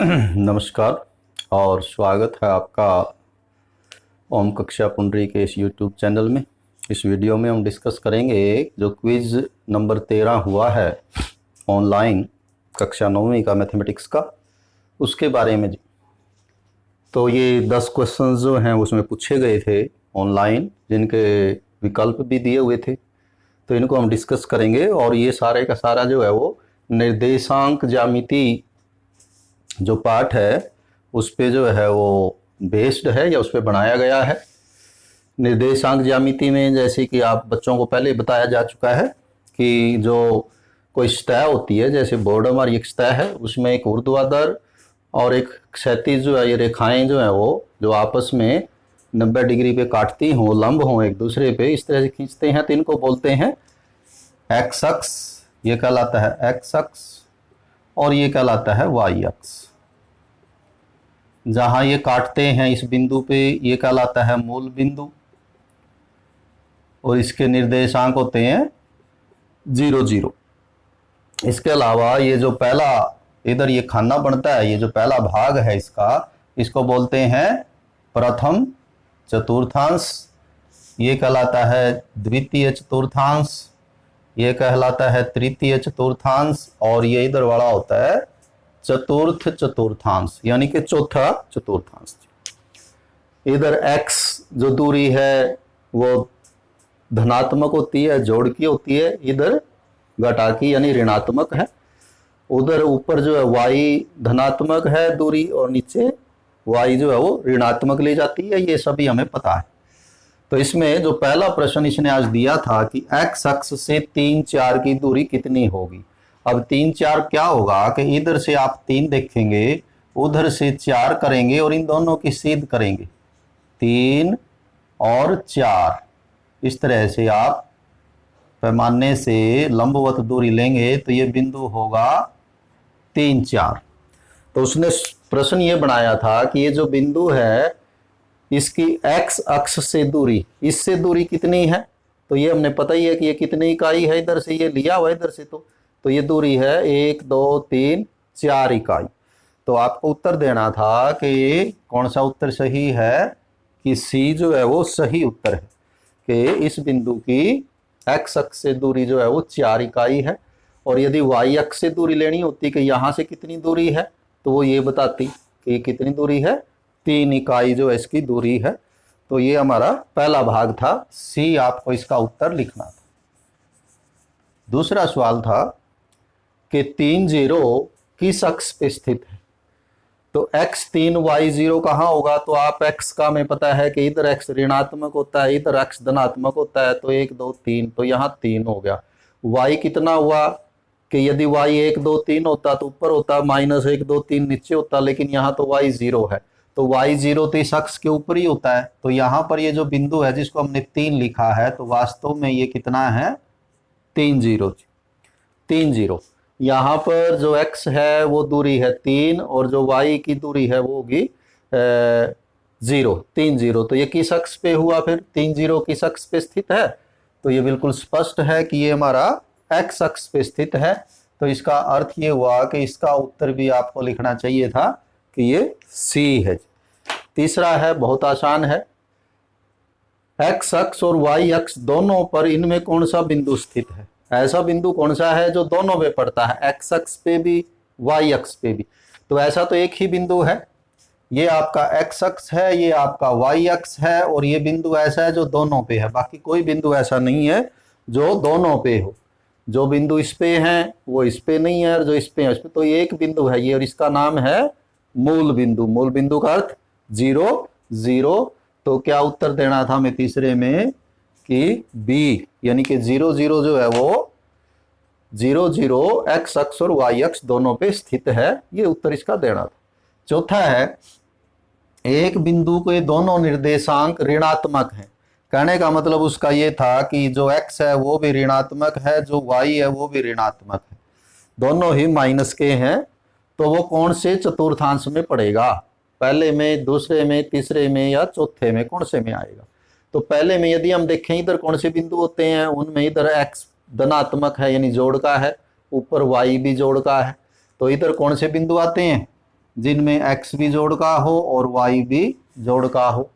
नमस्कार और स्वागत है आपका ओम कक्षा पुंडरी के इस YouTube चैनल में। इस वीडियो में हम डिस्कस करेंगे जो क्विज़ नंबर 13 हुआ है ऑनलाइन कक्षा 9वीं का मैथमेटिक्स का, उसके बारे में। तो ये 10 क्वेश्चन जो हैं उसमें पूछे गए थे ऑनलाइन, जिनके विकल्प भी दिए हुए थे। तो इनको हम डिस्कस करेंगे और ये सारे का सारा जो है वो निर्देशांक ज्यामिति जो पार्ट है उस पे जो है वो बेस्ड है या उस पे बनाया गया है। निर्देशांक ज्यामिति में जैसे कि आप बच्चों को पहले बताया जा चुका है कि जो कोई सतह होती है, जैसे बॉर्डर हमारी एक सतह है, उसमें एक ऊर्ध्वाधर और एक क्षैतिज जो है ये रेखाएं जो है वो जो आपस में 90 डिग्री पे काटती हों, लंब हों एक दूसरे पे, इस तरह से खींचते हैं, तो इनको बोलते हैं एक्स अक्ष, ये कहलाता है एक्स अक्ष, और ये कहलाता है वाई अक्ष। जहां ये काटते हैं इस बिंदु पे ये कहलाता है मूल बिंदु, और इसके निर्देशांक होते हैं 0 0। इसके अलावा ये जो पहला इधर ये खाना बनता है, ये जो पहला भाग है इसको बोलते हैं प्रथम चतुर्थांश, ये कहलाता है द्वितीय चतुर्थांश, ये कहलाता है तृतीय चतुर्थांश, और ये इधर वाला होता है चतुर्थ चतुर्थांश, यानी कि चौथा चतुर्थांश। इधर x जो दूरी है वो धनात्मक होती है, जोड़ की होती है, इधर घटा की यानी ऋणात्मक है। उधर ऊपर जो है y धनात्मक है दूरी, और नीचे y जो है वो ऋणात्मक ले जाती है, ये सभी हमें पता है। तो इसमें जो पहला प्रश्न इसने आज दिया था कि x अक्ष से 3 4 की दूरी कितनी होगी। अब 3 4 क्या होगा कि इधर से आप 3 देखेंगे, उधर से 4 करेंगे और इन दोनों की सीध करेंगे, 3 और 4, इस तरह से आप पैमाने से लंबवत दूरी लेंगे तो ये बिंदु होगा 3 4। तो उसने प्रश्न ये बनाया था कि ये जो बिंदु है इसकी x अक्ष से दूरी, इससे दूरी कितनी है। तो ये हमने पता ही है कि ये कितनी इकाई है, इधर से ये लिया हुआ इधर से, तो ये दूरी है 1 2 3 4 इकाई। तो आपको उत्तर देना था कि ये कौन सा उत्तर सही है, कि सी जो है वो सही उत्तर है, कि इस बिंदु की x अक्ष से दूरी जो है वो 4 इकाई है। और यदि y अक्ष से दूरी लेनी होती कि यहाँ से कितनी दूरी है, तो वो ये बताती कि कितनी दूरी है, 3 इकाई जो है इसकी दूरी है। तो ये हमारा पहला भाग था, सी आपको इसका उत्तर लिखना था। दूसरा सवाल था कि 3 0 किस अक्ष पे स्थित है। तो x 3 y 0 कहाँ होगा, तो आप x का हमें पता है कि इधर x ऋणात्मक होता है, इधर x धनात्मक होता है, तो 1 2 3, तो यहाँ 3 हो गया। y कितना हुआ कि यदि y 1 2 3 होता तो ऊपर होता, -1 2 3 नीचे होता, लेकिन यहाँ तो y 0 है, तो y 0 तो इस अक्ष के ऊपर ही होता है। तो यहाँ पर ये जो बिंदु है जिसको हमने 3 लिखा है, तो वास्तव में ये कितना है, 3 0 3 0। यहाँ पर जो x है वो दूरी है 3, और जो y की दूरी है वो होगी 0 3 0। तो ये किस अक्ष पे हुआ, फिर 3 0 किस अक्ष पे स्थित है, तो ये बिल्कुल स्पष्ट है कि ये हमारा x अक्ष पे स्थित है। तो इसका अर्थ ये हुआ कि इसका उत्तर भी आपको लिखना चाहिए था कि ये C है। तीसरा है, बहुत आसान है, x अक्ष और y अक्ष दोनों पर इनमें कौन सा बिंदु स्थित है। ऐसा बिंदु कौन सा है जो दोनों पे पड़ता है, x अक्ष पे भी y अक्ष पे भी। तो ऐसा तो एक ही बिंदु है, ये आपका x अक्ष है, ये आपका y अक्ष है, और ये बिंदु ऐसा है जो दोनों पे है। बाकी कोई बिंदु ऐसा नहीं है जो दोनों पे हो। जो बिंदु इस पे हैं वो इस पे नहीं है, और जो इस पे है उस पे। तो ये एक बिंदु है ये, और इसका नाम है मूल बिंदु। मूल बिंदु का अर्थ 0 0। तो क्या उत्तर देना था हमें तीसरे में, कि बी, यानी कि 0 0 जो है वो 0 0 x अक्ष और y अक्ष दोनों पे स्थित है, ये उत्तर इसका देना था। चौथा है, एक बिंदु के दोनों निर्देशांक ऋणात्मक हैं। कहने का मतलब उसका ये था कि जो x है वो भी ऋणात्मक है, जो y है वो भी ऋणात्मक है, दोनों ही माइनस के हैं। तो वो कौन से चतुर्थांश में पड़ेगा, पहले में, दूसरे में, तीसरे में या चौथे में, कौन से में आएगा। तो पहले में यदि हम देखें इधर कौन से बिंदु होते हैं, उनमें इधर x धनात्मक है यानी जोड़ का है, ऊपर y भी जोड़ का है, तो इधर कौन से बिंदु आते हैं, जिनमें x भी जोड़ का हो और y भी जोड़ का हो।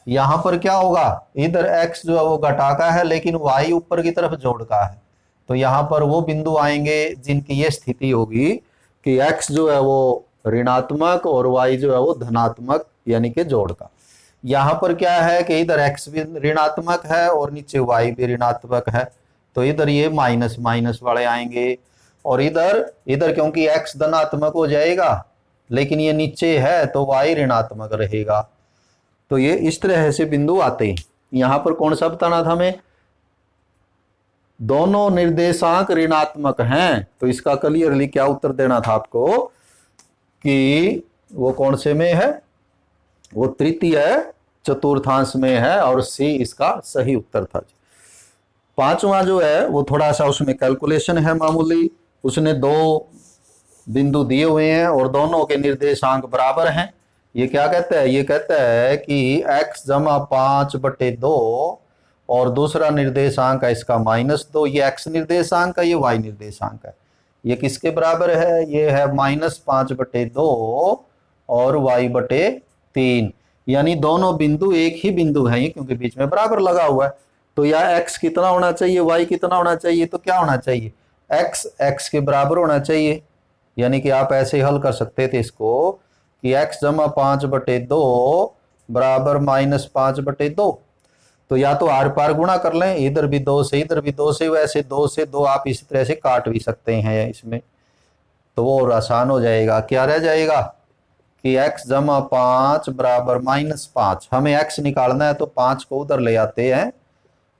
यहां पर क्या होगा, इधर x जो है वो घटा का है लेकिन y ऊपर की तरफ जोड़ का है, तो यहां पर वो बिंदु आएंगे जिनकी ये स्थिति होगी कि x जो है वो ऋणात्मक और y जो है वो धनात्मक यानी कि जोड़ का। यहां पर क्या है कि इधर x भी ऋणात्मक है और नीचे y भी ऋणात्मक है, तो इधर ये माइनस माइनस वाले आएंगे, और इधर इधर क्योंकि x धनात्मक हो जाएगा लेकिन ये नीचे है तो y ऋणात्मक रहेगा। तो ये इस तरह से बिंदु आते हैं। यहां पर कौन सा बताना था हमें, दोनों निर्देशांक ऋणात्मक हैं, तो इसका क्लियरली क्या उत्तर देना था आपको कि वो कौन से में है, वो तृतीय चतुर्थांश में है, और सी इसका सही उत्तर था। पांचवा जो है वो थोड़ा सा उसमें कैलकुलेशन है मामूली, उसने दो बिंदु दिए हुए हैं और दोनों के निर्देशांक बराबर हैं। ये क्या कहता है, ये कहता है कि x जमा 5/2 और दूसरा निर्देशांक है इसका -2, ये x निर्देशांक है, ये y निर्देशांक है, ये किसके बराबर है, ये है -5/2 और y/3, यानी दोनों बिंदु एक ही बिंदु है क्योंकि बीच में बराबर लगा हुआ है। तो यह x कितना होना चाहिए, y कितना होना चाहिए, तो क्या होना चाहिए, x के बराबर होना चाहिए, यानी कि आप ऐसे हल कर सकते थे इसको कि x जमा 5/2 बराबर -5/2, तो या तो आर पार गुणा कर लें, इधर भी 2 से इधर भी 2 से, वैसे 2 से 2 आप इस तरह से काट भी सकते हैं इसमें, तो वो और आसान हो जाएगा। क्या रह जाएगा कि x जमा 5 बराबर -5, हमें x निकालना है तो 5 को उधर ले आते हैं,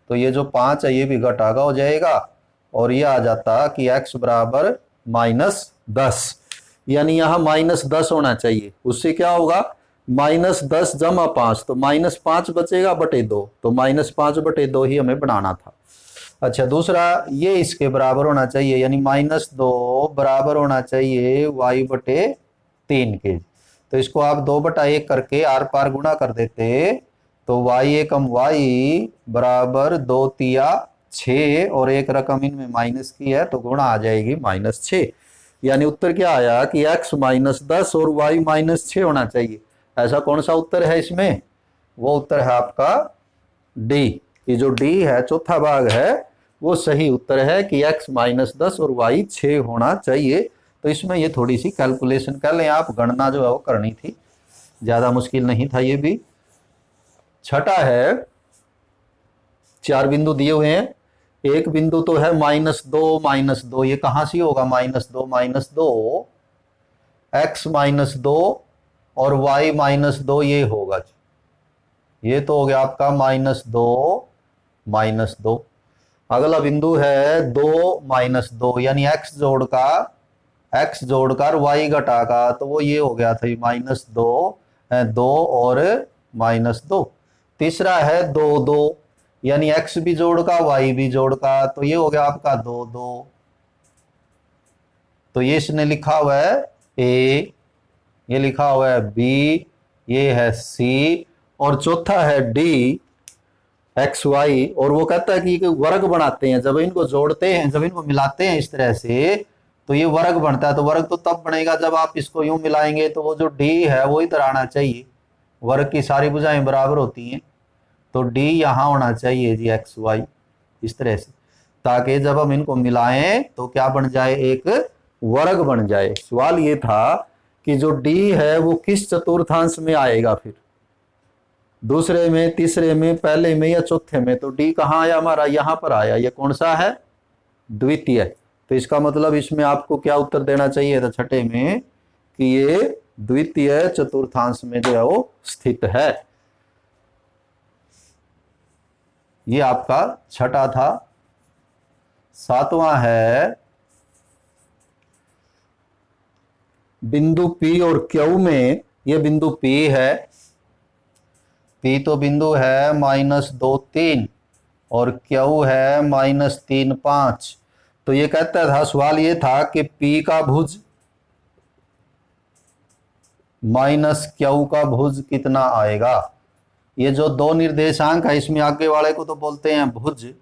तो ये जो 5 है ये भी घटागा हो जाएगा और ये आ जाता कि x बराबर -10, यानी यहाँ -10 होना चाहिए। उससे क्या होगा, -10 जमा 5, तो -5 बचेगा बटे 2, तो -5/2 ही हमें बनाना था। अच्छा, दूसरा ये इसके बराबर होना चाहिए, यानी -2 बराबर होना चाहिए y/3 के, तो इसको आप 2/1 करके आर पार गुणा कर देते, तो y बराबर 2 तिया 6 और एक रकम इनमें माइनस की है तो गुणा आ जाएगी -6, यानी उत्तर क्या आया कि x -10 और y -6 होना चाहिए। ऐसा कौन सा उत्तर है इसमें, वो उत्तर है आपका डी, ये जो डी है चौथा भाग है वो सही उत्तर है कि x -10 और y 6 होना चाहिए। तो इसमें ये थोड़ी सी कैलकुलेशन कर लें आप, गणना जो है वो करनी थी, ज्यादा मुश्किल नहीं था ये भी। छठा है, 4 बिंदु दिए हुए हैं, एक बिंदु तो है -2 ये कहां से होगा, -2 x -2 और y -2 ये होगा, ये तो हो गया आपका -2 अगला बिंदु है 2 यानी x जोड़कर y घटा का, तो वो ये हो गया था -2 और -2। तीसरा है 2 यानी x भी जोड़ का y भी जोड़ का, तो ये हो गया आपका 2 तो ये इसने लिखा हुआ है a, ये लिखा हुआ है b, ये है c, और चौथा है d xy, और वो कहता है कि वर्ग बनाते हैं, जब इनको जोड़ते हैं, जब इनको मिलाते हैं इस तरह से तो ये वर्ग बनता है। तो वर्ग तो तब बनेगा जब आप इसको यूं मिलाएंगे, तो वो जो d है वो इधर आना चाहिए, वर्ग की सारी भुजाएं बराबर होती हैं, तो d यहाँ होना चाहिए जी xy इस तरह से, ताकि जब हम इनको मिलाएं तो क्या बन जाए, एक वर्ग बन जाए। सवाल ये था कि जो d है वो किस चतुर्थांश में आएगा, फिर दूसरे में, तीसरे में, पहले में या चौथे में, तो d कहाँ आया हमारा, यहाँ पर आया, ये कौन सा है, द्वितीय। तो इसका मतलब इसमें आपको क्या उत्तर देना चाहिए था छठे में कि ये द्वितीय चतुर्थांश में जो है वो स्थित है। ये आपका छठा था। सातवां है, बिंदु P और Q में, ये बिंदु P है, P तो बिंदु है -2 3 और Q है -3 5, तो ये कहता था, सवाल ये था कि P का भुज -Q का भुज कितना आएगा। ये जो दो निर्देशांक है इसमें आगे वाले को तो बोलते हैं भुज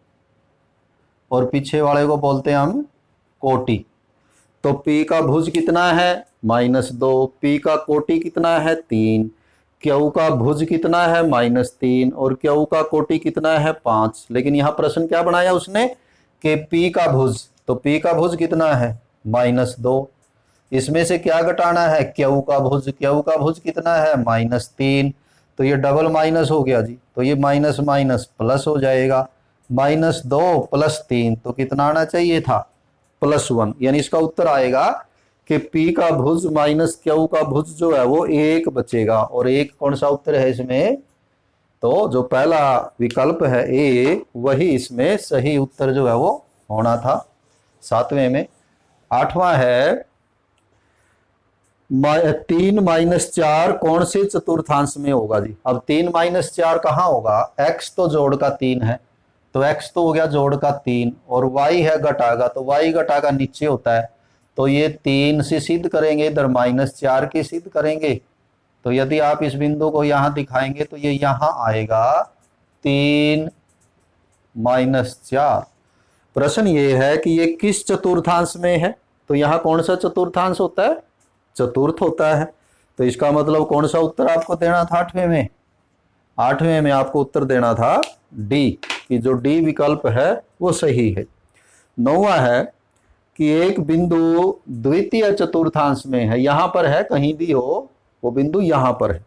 और पीछे वाले को बोलते हैं हम कोटि। तो p का भुज कितना है -2, p का कोटि कितना है 3, q का भुज कितना है -3 और q का कोटि कितना है 5। लेकिन यहाँ प्रश्न क्या बनाया उसने कि p का भुज, तो p का भुज कितना है -2, इसमें से क्या घटाना है q का भुज, q का भुज कितना है -3, तो ये डबल माइनस हो गया जी, तो ये माइनस माइनस प्लस हो जाएगा, -2 + 3 तो कितना आना चाहिए था +1। यानी इसका उत्तर आएगा कि p का भुज माइनस q का भुज जो है वो 1 बचेगा। और 1 कौन सा उत्तर है इसमें, तो जो पहला विकल्प है ए वही इसमें सही उत्तर जो है वो होना था 7वें में। 8वां है 3 - 4 कौन से चतुर्थांश में होगा जी। अब 3 - 4 कहाँ होगा, x तो जोड़ का 3 है, तो x तो हो गया जोड़ का 3 और y है घटा का, तो y घटा का नीचे होता है, तो ये 3 से सिद्ध करेंगे, इधर -4 की सिद्ध करेंगे। तो यदि आप इस बिंदु को यहाँ दिखाएंगे तो ये यहाँ आएगा 3 - 4। प्रश्न ये है कि ये किस चतुर्थांश में है, तो यहाँ कौन सा चतुर्थांश होता है, चतुर्थ होता है। तो इसका मतलब कौन सा उत्तर आपको देना था 8वें में, 8वें में आपको उत्तर देना था डी, कि जो डी विकल्प है वो सही है। 9वां है कि एक बिंदु द्वितीय चतुर्थांश में है, यहां पर है, कहीं भी हो वो बिंदु यहां पर है,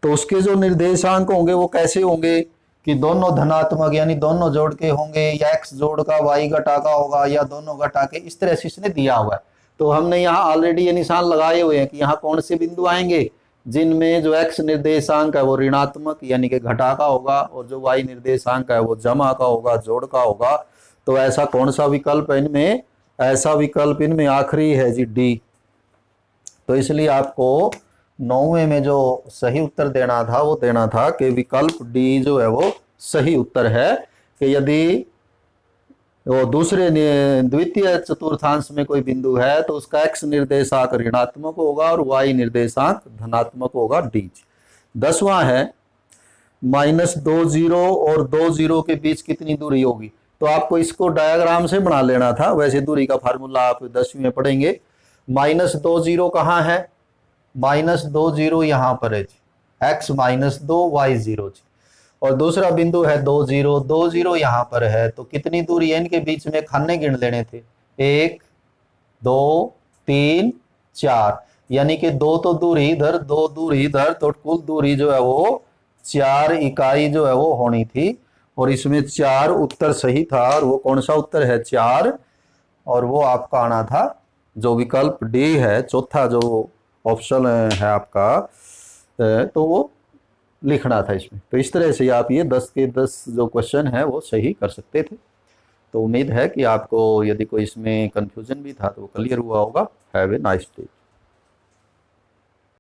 तो उसके जो निर्देशांक होंगे वो कैसे होंगे कि दोनों धनात्मक यानी दोनों जोड़ के होंगे, या x जोड़ का y घटा का होगा, या दोनों घटा के, इस तरह से इसने दिया हुआ है। तो हमने यहाँ ऑलरेडी ये निशान लगाए हुए हैं कि यहाँ कौन से बिंदु आएंगे जिनमें जो x निर्देशांक है वो ऋणात्मक यानी कि घटा का होगा, और जो y निर्देशांक है वो जमा का होगा, जोड़ का होगा। तो ऐसा कौन सा विकल्प है इनमें, ऐसा विकल्प इनमें आखिरी है जी डी। तो इसलिए आपको 9वें में जो सही उत्तर देना था वो देना था कि विकल्प डी जो है वो सही उत्तर है, कि यदि वो दूसरे द्वितीय चतुर्थांश में कोई बिंदु है तो उसका x निर्देशांक ऋणात्मक होगा और y निर्देशांक धनात्मक होगा, डी। 10वां है -2 0 और 2 0 के बीच कितनी दूरी होगी। तो आपको इसको डायग्राम से बना लेना था, वैसे दूरी का फार्मूला आप 10वीं में पढ़ेंगे। -2 0 कहाँ है, -2 0 यहाँ पर है जी, x -2 y 0 जी, और दूसरा बिंदु है 2 0, 2 0 यहाँ पर है। तो कितनी दूरी है इनके बीच में, खाने गिन लेने थे, 1 2 3 4, यानी कि 2 तो दूरी इधर, 2 दूरी इधर, तो कुल दूरी जो है वो 4 इकाई जो है वो होनी थी। और इसमें 4 उत्तर सही था, और वो कौन सा उत्तर है 4, और वो आपका आना था जो विकल्प डी है, चौथा जो ऑप्शन है आपका, तो वो लिखना था इसमें। तो इस तरह से आप ये 10 के 10 जो क्वेश्चन है वो सही कर सकते थे। तो उम्मीद है कि आपको यदि कोई इसमें कंफ्यूजन भी था तो वो क्लियर हुआ होगा। Have a nice day.